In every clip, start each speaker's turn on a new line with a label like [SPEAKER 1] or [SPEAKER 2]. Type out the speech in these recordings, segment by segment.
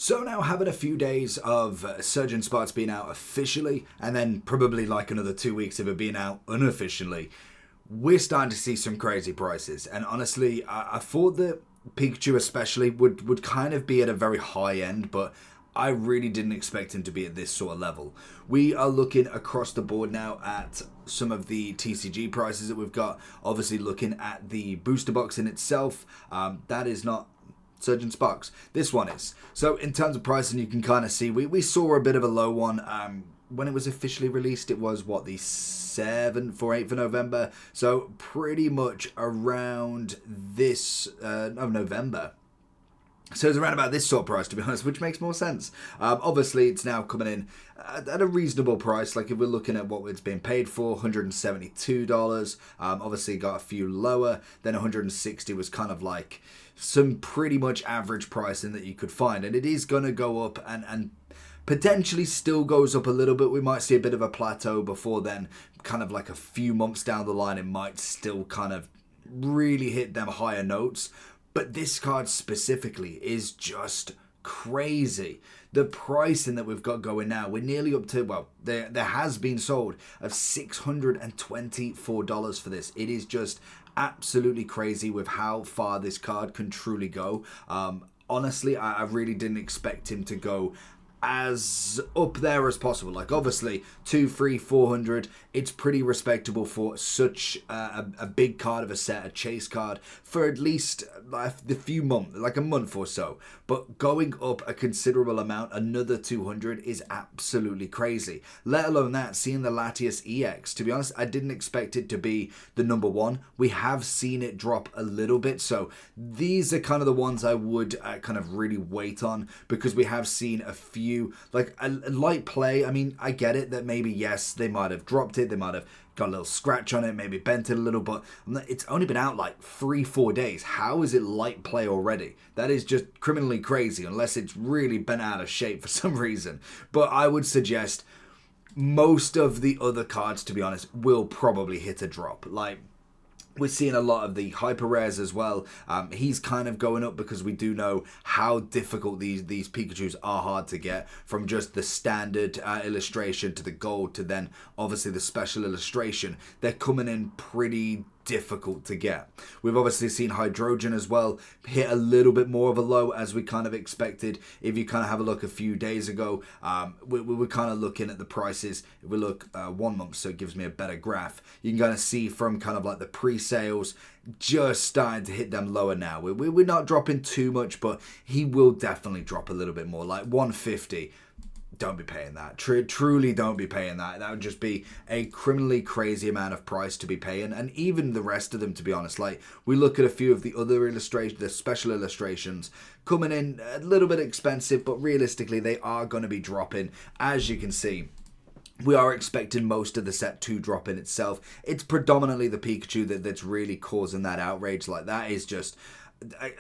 [SPEAKER 1] So now having a few days of Surgeon Sparks being out officially, and then probably like another 2 weeks of it being out unofficially, we're starting to see some crazy prices. And honestly, I thought that Pikachu especially would kind of be at a very high end, but I really didn't expect him to be at this sort of level. We are looking across the board now at some of the TCG prices that we've got. Obviously looking at the booster box in itself. That is not Surgeon Sparks. This one is. So in terms of pricing, you can kind of see we saw a bit of a low one when it was officially released. It was what, the 7th or 8th of November. So pretty much around this of November. So it's around about this sort of price, to be honest, which makes more sense. Obviously, it's now coming in at a reasonable price. Like if we're looking at what it's been paid for, $172. Obviously, got a few lower. Then 160 was kind of like some pretty much average pricing that you could find. And it is going to go up and potentially still goes up a little bit. We might see a bit of a plateau before then. Kind of like a few months down the line, it might still kind of really hit them higher notes. But this card specifically is just crazy. The pricing that we've got going now, we're nearly up to, well, there has been sold of $624 for this. It is just absolutely crazy with how far this card can truly go. Honestly, I really didn't expect him to go as up there as possible. Like obviously 200, 300, 400, it's pretty respectable for such a big card of a set, a chase card, for at least the few months, like a month or so. But going up a considerable amount, another 200, is absolutely crazy. Let alone that, seeing the Latias EX, to be honest, I didn't expect it to be the number one. We have seen it drop a little bit, so these are kind of the ones I would kind of really wait on, because we have seen a few, like a light play. I mean, I get it that maybe, yes, they might have dropped it, they might have got a little scratch on it, maybe bent it a little, but it's only been out like 3-4 days. How is it light play already? That is just criminally crazy, unless it's really bent out of shape for some reason. But I would suggest most of the other cards, to be honest, will probably hit a drop. Like, we're seeing a lot of the hyper rares as well. He's kind of going up because we do know how difficult these Pikachus are hard to get, from just the standard illustration to the gold to then obviously the special illustration. They're coming in pretty difficult to get. We've obviously seen Hydrogen as well hit a little bit more of a low, as we kind of expected. If you kind of have a look a few days ago, we were kind of looking at the prices. If we look 1 month, so it gives me a better graph, you can kind of see from kind of like the pre-sales just starting to hit them lower now. We're not dropping too much, but he will definitely drop a little bit more, like 150. Don't be paying that. Truly don't be paying that. That would just be a criminally crazy amount of price to be paying. And even the rest of them, to be honest. Like, we look at a few of the other illustrations, the special illustrations, coming in a little bit expensive, but realistically they are going to be dropping. As you can see, we are expecting most of the set to drop in itself. It's predominantly the Pikachu that's really causing that outrage. Like, that is just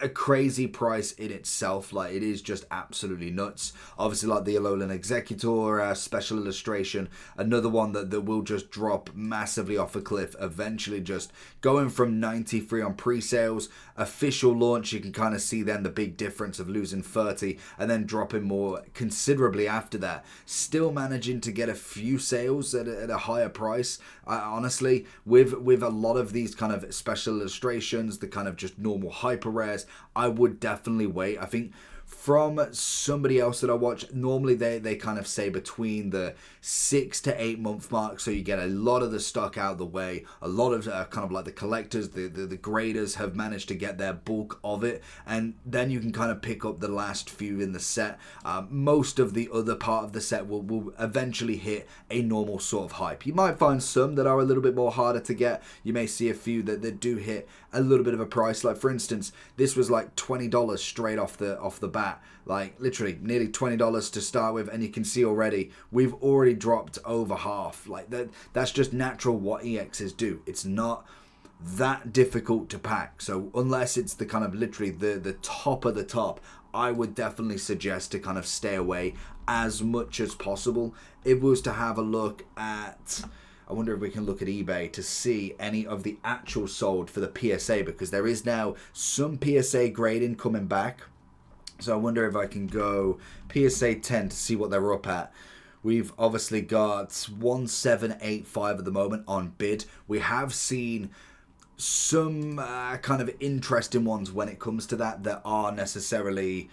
[SPEAKER 1] a crazy price in itself. Like, it is just absolutely nuts. Obviously, like the Alolan Executor special illustration, another one that will just drop massively off a cliff eventually, just going from 93 on pre-sales. Official launch, you can kind of see then the big difference of losing 30 and then dropping more considerably after that. Still managing to get a few sales at a higher price. Honestly, with a lot of these kind of special illustrations, the kind of just normal hyper rares, I would definitely wait. I think from somebody else that I watch, normally they kind of say between the 6 to 8 month mark, so you get a lot of the stock out of the way. A lot of kind of like the collectors, the graders have managed to get their bulk of it, and then you can kind of pick up the last few in the set. Most of the other part of the set will eventually hit a normal sort of hype. You might find some that are a little bit more harder to get. You may see a few that do hit a little bit of a price. Like, for instance, this was like $20 straight off the bat. Like, literally nearly $20 to start with, and you can see already we've already dropped over half. Like, that's just natural what EXs do. It's not that difficult to pack. So unless it's the kind of literally the top of the top, I would definitely suggest to kind of stay away as much as possible. If we was to have a look at, I wonder if we can look at eBay to see any of the actual sold for the PSA, because there is now some PSA grading coming back. So I wonder if I can go PSA 10 to see what they're up at. We've obviously got 1785 at the moment on bid. We have seen some kind of interesting ones when it comes to that are necessarily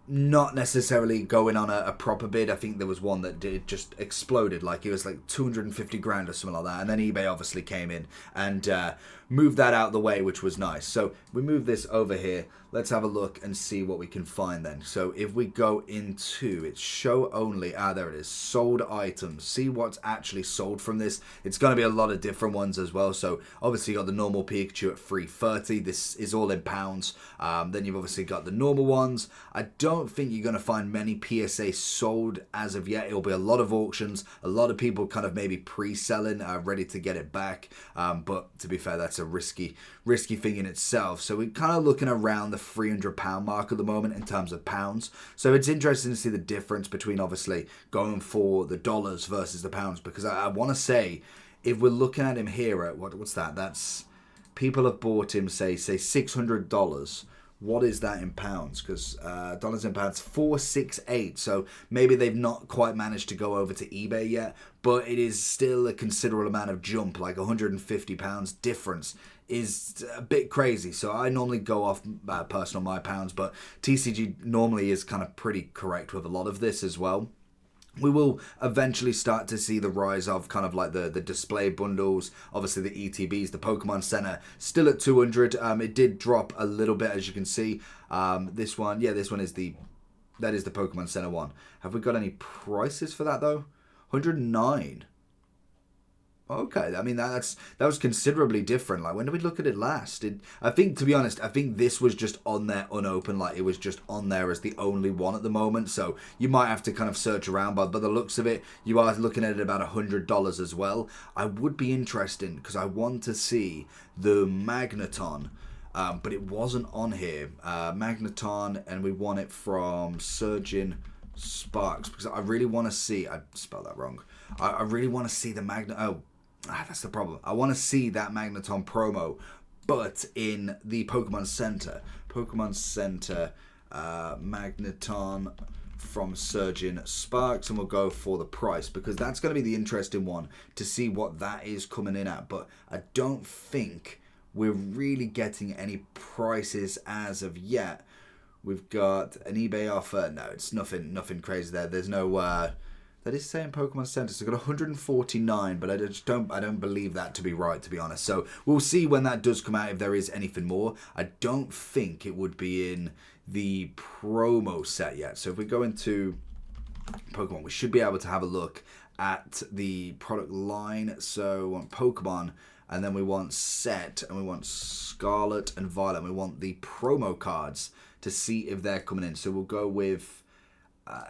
[SPEAKER 1] not necessarily going on a proper bid. I think there was one that did just exploded, like it was like 250 grand or something like that, and then eBay obviously came in and moved that out of the way, which was nice. So we move this over here. Let's have a look and see what we can find then. So if we go into it's show only, there it is, sold items, see what's actually sold from this. It's going to be a lot of different ones as well. So obviously you got the normal Pikachu at 330. This is all in pounds. Then you've obviously got the normal ones. I don't think you're going to find many PSA sold as of yet. It'll be a lot of auctions, a lot of people kind of maybe pre-selling, ready to get it back. But to be fair, that's a risky thing in itself. So we're kind of looking around the £300 mark at the moment in terms of pounds. So it's interesting to see the difference between obviously going for the dollars versus the pounds, because I want to say if we're looking at him here at what's that? That's people have bought him say $600. What is that in pounds? Because dollars in pounds, 468. So maybe they've not quite managed to go over to eBay yet, but it is still a considerable amount of jump, like £150 difference is a bit crazy. So I normally go off personal my pounds, but TCG normally is kind of pretty correct with a lot of this as well. We will eventually start to see the rise of kind of like the display bundles, obviously the ETBs, the Pokemon Center, still at 200. It did drop a little bit, as you can see. This one is the Pokemon Center one. Have we got any prices for that though? 109. Okay, I mean that was considerably different. Like when did we look at it last? I think, to be honest, I think this was just on there unopened. Like it was just on there as the only one at the moment. So you might have to kind of search around. But by the looks of it, you are looking at it about $100 as well. I would be interested because I want to see the Magneton. But it wasn't on here. Magneton, and we want it from Surgeon Sparks because I really want to see. I spelled that wrong. I really want to see the that's the problem. I want to see that Magneton promo, but in the Pokemon Center. Pokemon Center, Magneton from Surgeon Sparks, and we'll go for the price because that's going to be the interesting one to see what that is coming in at. But I don't think we're really getting any prices as of yet. We've got an eBay offer. No, it's nothing crazy there. There's no that is saying Pokemon Center. So we've got 149, but I don't believe that to be right, to be honest. So we'll see when that does come out if there is anything more. I don't think it would be in the promo set yet. So if we go into Pokemon, we should be able to have a look at the product line. So we want Pokemon, and then we want set, and we want Scarlet and Violet. And we want the promo cards to see if they're coming in. So we'll go with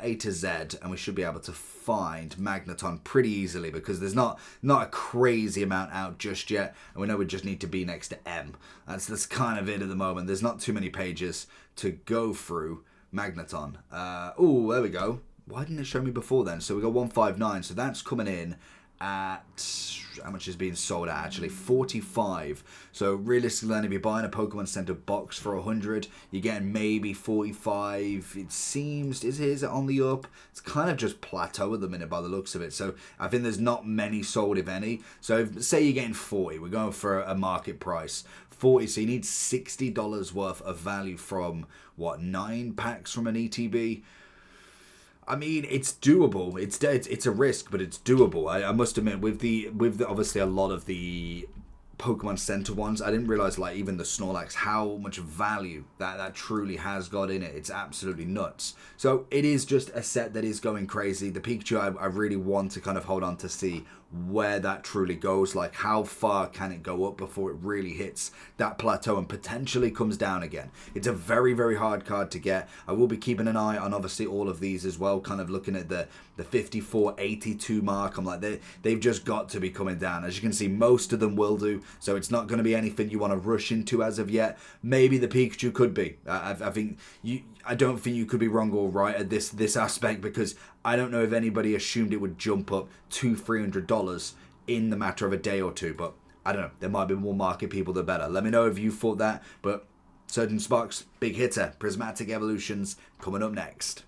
[SPEAKER 1] A to Z, and we should be able to find Magneton pretty easily because there's not a crazy amount out just yet, and we know we just need to be next to M. That's kind of it at the moment. There's not too many pages to go through Magneton. Oh, there we go. Why didn't it show me before then? So we got 159, so that's coming in at how much is being sold at actually 45. So realistically, if you're buying a Pokemon Center box for 100, you're getting maybe 45. It seems is it on the up. It's kind of just plateau at the minute by the looks of it. So I think there's not many sold, if any. So if, say you're getting 40, we're going for a market price 40. So you need $60 worth of value from what, 9 packs from an ETB. I mean, it's doable. It's a risk, but it's doable. I must admit, with the obviously a lot of the Pokemon Center ones, I didn't realize like even the Snorlax how much value that truly has got in it. It's absolutely nuts. So it is just a set that is going crazy. The Pikachu, I really want to kind of hold on to see where that truly goes. Like how far can it go up before it really hits that plateau and potentially comes down again. It's a very, very hard card to get. I will be keeping an eye on obviously all of these as well, kind of looking at the 54, 82 mark. I'm like, they've just got to be coming down. As you can see, most of them will do. So it's not going to be anything you want to rush into as of yet. Maybe the Pikachu could be. I think I don't think you could be wrong or right at this aspect, because I don't know if anybody assumed it would jump up to $300 in the matter of a day or two. But I don't know. There might be more market people the better. Let me know if you thought that. But Surgeon Sparks, big hitter, Prismatic Evolutions, coming up next.